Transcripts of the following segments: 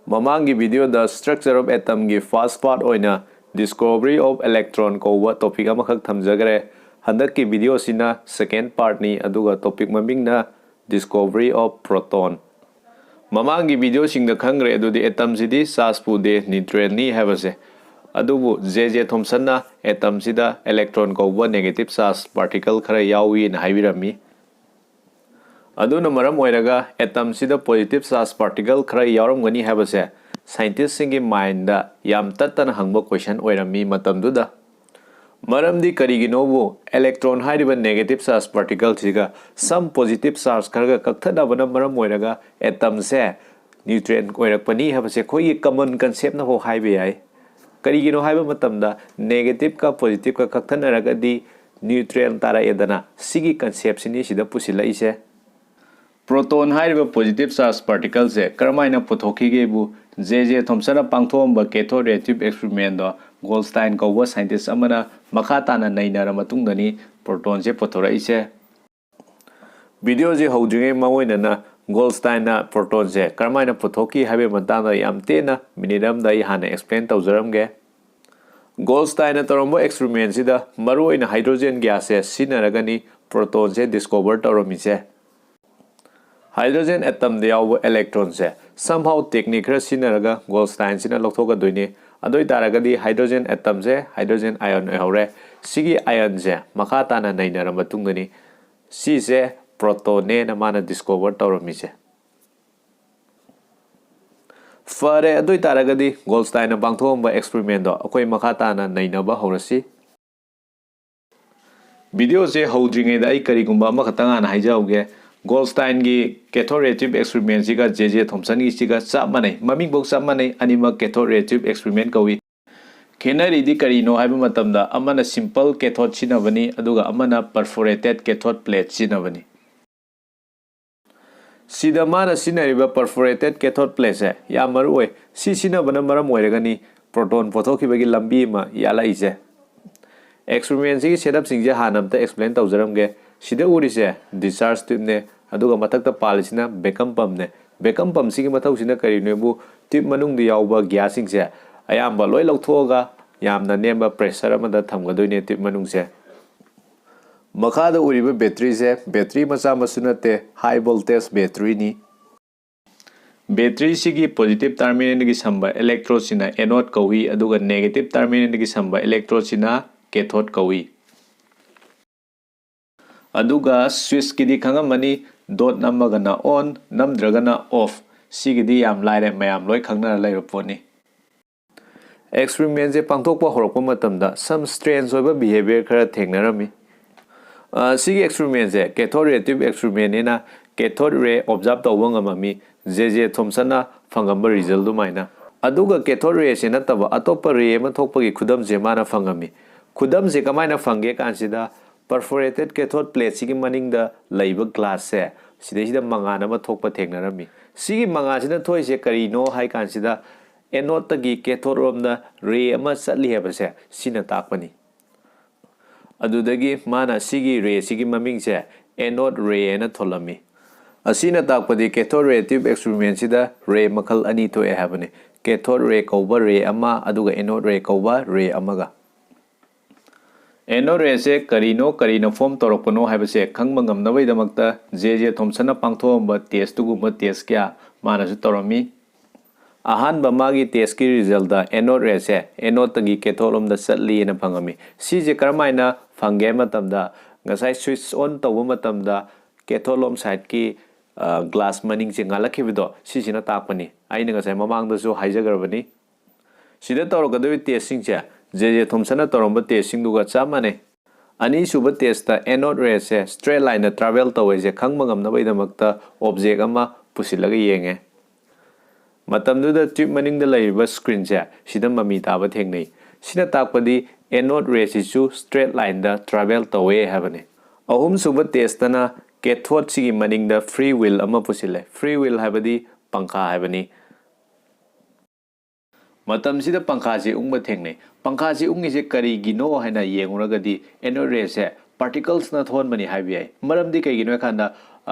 Mamangi video the structure of atom gi first part oina discovery of electron ko wa topic amakhak thamjagare handak ki video sina second part ni aduga topic maming na discovery of proton Mamangi video sing the khangre adu di atom sidi charge pu de neutron ni habase adubu J.J. Thomson na atom sida electron ko wa negative charge particle khara yawi na haibirami aduna maram oiraga atom sida positive charge particle khara yaramgani habase scientist singi mind da yam tatana hangba question oirami matamduda maramdi karigino bu electron haiba negative charge particle siga some positive charge kharaga kakthada bana maram oiraga atom se neutron oirakpani habase khoi common concept na ho haibe ai karigino haiba matamda negative ka positive ka kakthana di neutron tara edana sigi concept sini sida pusila ise Proton haiba positive charge particles se karmaina pothoki ge bu J.J. Thomson pangthomba cathode ray tube experiment do Goldstein ko wa scientist amana makha tana nainara matungdani proton se pothora ise video je hodringe mamoina na Goldstein na proton se karmaina pothoki haibe matana yamte na minidam dai hana explain tawjaram ge Goldstein na torombo experiment sida maruina hydrogen gas se sinaragani proton se discover toromise Hydrogen atom de yaw electron se somehow technique khara sinaraga Goldstein sina lokhoga doine adoi taragadi hydrogen atom se hydrogen ion hore sigi ion se makha tana nainara matungani si se proton ne na mana discover tawrami se fare adoi taragadi Goldstein na bangthomba experiment do akoi makha tana nainaba horasi video se hodringe da ai karigumba makhatanga na haijauge Goldstein gi cathode ray tube experiment siga J.J. Thomson gi siga chamane maming bok chamane anima cathode ray tube experiment kawi khenari di karino haiba matamda amana simple cathode sinabani aduga amana perforated cathode plate sinabani sida mana sinariba perforated cathode plate se yamaru oi si sinabana maram oiragani proton pothokibagi lambi ma yala ise experiment gi setup singje hanamta explain tawjaramge sida urise discharge tube ne aduga matakta palisina vacuum pump sigi mathau sina karinebu tube manung di yawba gas sing se ayamba loi lauthoga yamna nemba pressure amada thamgadoine tube manung se makhada uriba battery se battery macha masunate high voltage battery ni battery sigi positive terminal gi samba electrode sina anode kawi aduga negative terminal gi samba electrode sina cathode kawi aduga switch kidi khangamani dot namagana on namdragana off sigidi yam laire mayam loi khangna lairo poni experiment je pangthokpa horokpa matamda some strange oiba behavior khara thengnarami sigi experiment je cathode ray tube experiment ena cathode ray observe tawba ngamami J.J. Thomson na phangamba result du maina aduga cathode ray se nataba atopa ray ma thokpagi khudam je mana phangami khudam je kamaina phangge kansida perforated cathode plate sigi maning da laiba glass se sida mangana ma thokpa thengnarami sigi manga sina thoi se karino hai kansida anode tagi cathode rom da ray ama satli heba se sina takpani adudagi mana sigi ray sigi maming se anode ray na tholami asina takpadi cathode ray tube experiment sida ray makhal ani thoi habani cathode ray kauba ray ama aduga anode ray kauba ray amaga Anode se karino form torokpono haibase khangma ngamnabai damakta J.J. Thomson pangthomba test tugumba test kya manasu torami ahan bamagi test ki result da anode se anode tagi cathode da satli na phangami si je karmaina phangge matamda ngasai switch on tawba matamda cathode side ki glass maning je ngalakhibido si sina takpani aina ngasai mamangda su haijagarabani sida torokadawi testing che J.J. Thomson toromba testing duga chamane ani suba test ta anode ray se straight line na travel tawe je khangma ngamna bai damakta object ama pusilaga yenge matamdu da tube maning da laiba screen se sida mami taba thengnei sina takpadi anode ray si su straight line da travel tawe habane ahum suba test na cathode sigi maning da free wheel ama pusile free wheel habadi pankha habani matam sida pankha se ungba thengnei pankha se ungi se kari gino haina yenguragadi anode ray se particles na thon mani habi ai maram di kai gino khanda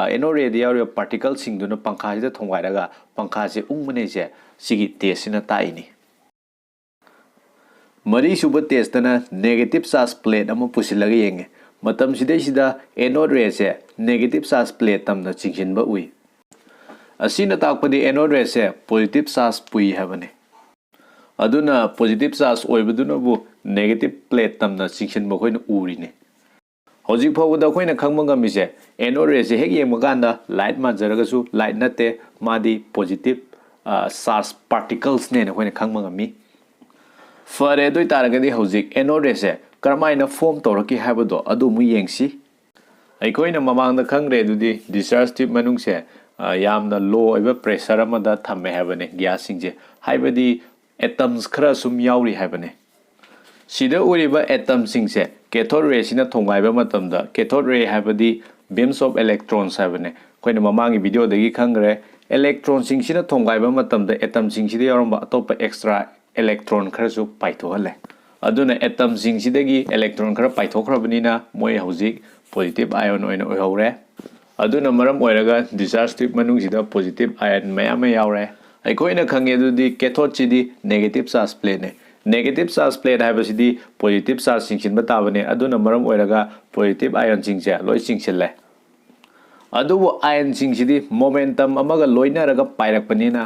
anode ray da yauri particle sing duna pankha sida thongwai raga pankha se ungmane se sigi test sina taini mari suba test na negative charge plate ama pusilaga yenge matam sida anode ray se negative charge plate tamna chingsinba ui asina takpadi anode ray se positive charge pui habane aduna positive charge oibaduna bu negative plate tamna chingsinba khoina urine hojik phawda khoina khangma ngamise anode ray se hek yengma ganda light ma jaragasu light nate madi positive charge particles ne khoina khangma ngami fare doi taragadi hojik anode ray se karmaina form toraki habado adu mu yengsi aikoina mamangda khangre dudi discharge tube manung se yamna low oiba pressure amada thamme habane gas singje haibadi atoms khara sum yauri habane sida uriba atom singse cathode ray sina thongaiba matamda cathode ray habadi beams of electrons habane koina mamangi video dagi khangre electron sing sina thongaiba matamda atom sing sida yoramba atopa extra electron khara su paitho hale aduna atom sing sidagi electron khara paithokhrabani na moi hojik positive ion oina oihore aduna maram oiraga discharge tube manung sida positive ion mayam yaure aikoina khange dudi cathode chidi negative charge plate ne negative charge plate haibasidi positive charge singsin batabane aduna maram oiraga positive ion singse loi singsille adubu ion singsidi momentum amaga loinaraga pairakpanina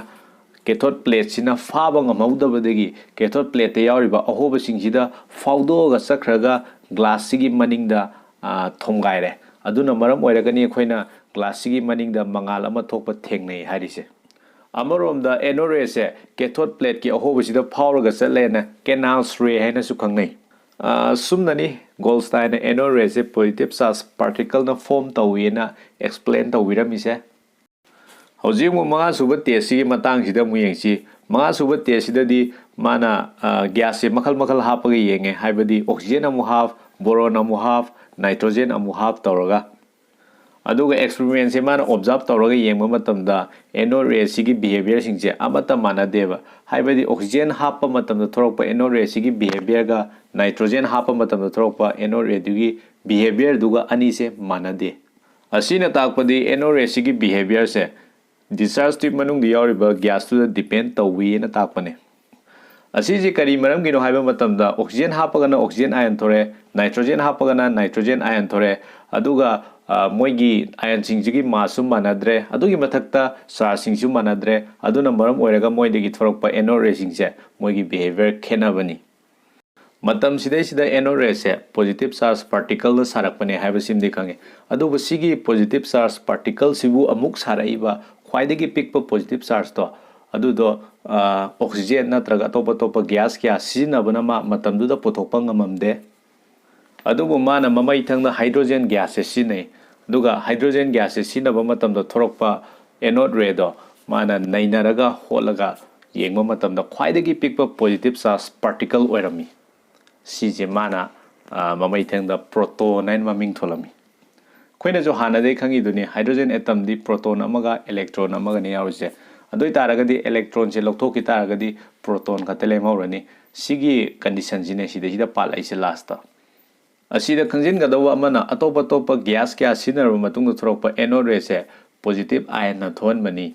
cathode plate sina faba ngamawdabadagi cathode plate te yauriba ahoba singsida fawdoga sakhraga glass sigi maningda thomgaire aduna maram oiragani khoina glass sigi maningda mangal ama thokpa thengnei harise amaromda anode ray se cathode plate ki ahoba sida phawraga chatlena canals ray haina su khangnei sumnani goldstein anode ray se positive charge particle na form tawina explain tawiramise hojik mu manga suba test si matang sida mu yengsi manga suba test sida di mana gas se makhal hapaga yenge haibadi oxygen amu half boron amu half nitrogen amu half tawraga aduga experiment se mana observe tawraga yengma matamda anode ray sigi behavior singse amata manadeba haibadi oxygen happa matamda thorokpa anode ray sigi behavior ga nitrogen happa matamda thorokpa anode ray dugi behavior duga ani se manade asina takpadi anode ray sigi behavior se discharge tube manung di yauriba gas to depend tawi na takpane asiji kari maram gino haiba matamda oxygen hapagana oxygen ion thore nitrogen hapagana nitrogen ion thore aduga moigi ion singjigi masu manadre adugi mathakta charge singsu manadre aduna maram oiraga moidegi thorokpa anode ray singse moigi behavior khenabani matam sidai sida anode ray se positive charge particle na sarakpane haiba simdi khange aduba sigi positive charge particle sibu amuk saraiba khwaidagi pikpa positive charge to adudo oxygen natraga topa gas kya sizinabana matamduda pothokpa ngamamde adubu mana mamai thangna hydrogen gas se sinai duga hydrogen gas se sinaba matamda thorokpa anode ray do mana nainaraga holaga yengma matamda khwaidagi pikpa positive charge particle oirami sije mana mamai thangda proton nine maming tholami khoina jo hana dei khangi duni hydrogen atom di proton amaga electron amaga ne yawse adoi taragadi electron se lokthokki taragadi proton khatele maurani sigi condition jine sida pal aise last asida khangjin gadawa amana atopa gas kya sinarba matung thorokpa anode ray se positive ion na thon mani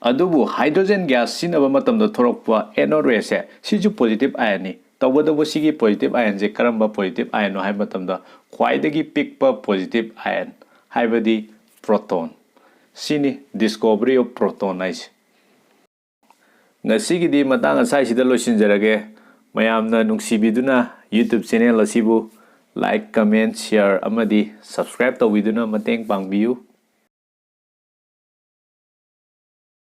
adubu hydrogen gas sinaba matam da thorokpa anode ray se siju positive ion ni tawadabu sigi positive ion je karamba positive ion no hai matam da khwaidagi pikpa positive ion haibadi proton sini discovery of proton is ngasigi di matang asai sida losinjarage mayamna nungsibiduna YouTube channel asibu like comment share amadi subscribe tawiduna mateng pangbiu